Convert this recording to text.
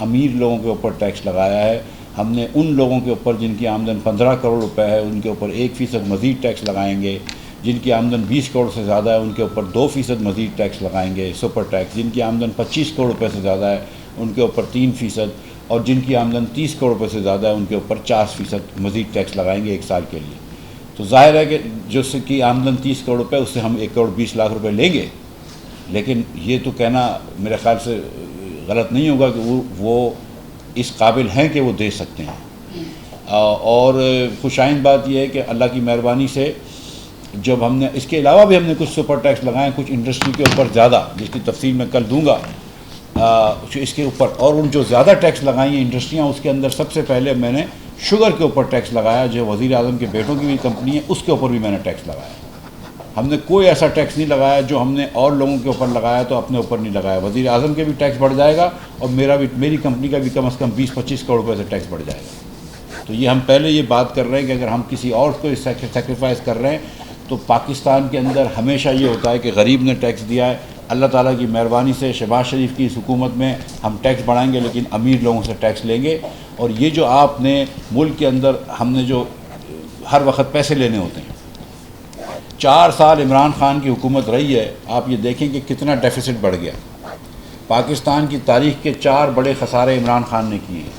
امیر لوگوں کے اوپر ٹیکس لگایا ہے، ہم نے ان لوگوں کے اوپر جن کی آمدن 15 کروڑ روپے ہے ان کے اوپر 1% مزید ٹیکس لگائیں گے، جن کی آمدن 20 کروڑ سے زیادہ ہے ان کے اوپر 2% مزید ٹیکس لگائیں گے سپر ٹیکس، جن کی آمدن 25 کروڑ روپے سے زیادہ ہے ان کے اوپر 3%، اور جن کی آمدن 30 کروڑ روپے سے زیادہ ہے ان کے اوپر 4% مزید ٹیکس لگائیں گے 1 سال کے لیے۔ تو ظاہر ہے کہ جس کی آمدن 30 کروڑ روپے اس سے ہم 1 کروڑ 20 لاکھ روپے لیں گے، لیکن یہ تو کہنا میرے خیال سے غلط نہیں ہوگا کہ وہ اس قابل ہیں کہ وہ دے سکتے ہیں۔ اور خوشائند بات یہ ہے کہ اللہ کی مہربانی سے جب ہم نے اس کے علاوہ بھی ہم نے کچھ سپر ٹیکس لگائے کچھ انڈسٹری کے اوپر زیادہ، جس کی تفصیل میں کل دوں گا اس کے اوپر، اور ان جو زیادہ ٹیکس لگائی ہیں انڈسٹریاں، اس کے اندر سب سے پہلے میں نے شوگر کے اوپر ٹیکس لگایا، جو وزیر اعظم کے بیٹوں کی بھی کمپنی ہے اس کے اوپر بھی میں نے ٹیکس لگایا۔ ہم نے کوئی ایسا ٹیکس نہیں لگایا جو ہم نے اور لوگوں کے اوپر لگایا تو اپنے اوپر نہیں لگایا۔ وزیر اعظم کے بھی ٹیکس بڑھ جائے گا اور میری کمپنی کا بھی کم از کم 20-25 کروڑ روپے سے ٹیکس بڑھ جائے گا۔ تو یہ ہم پہلے یہ بات کر رہے ہیں کہ اگر ہم کسی اور کو سیکریفائز کر رہے ہیں تو پاکستان کے اندر ہمیشہ یہ ہوتا ہے کہ غریب نے ٹیکس دیا ہے، اللہ تعالیٰ کی مہربانی سے شہباز شریف کی اس حکومت میں ہم ٹیکس بڑھائیں گے لیکن امیر لوگوں سے ٹیکس لیں گے۔ اور یہ جو آپ نے ملک کے اندر ہم نے جو ہر وقت پیسے لینے ہوتے ہیں، 4 سال عمران خان کی حکومت رہی ہے، آپ یہ دیکھیں کہ کتنا ڈیفیسٹ بڑھ گیا۔ پاکستان کی تاریخ کے 4 بڑے خسارے عمران خان نے کیے ہیں۔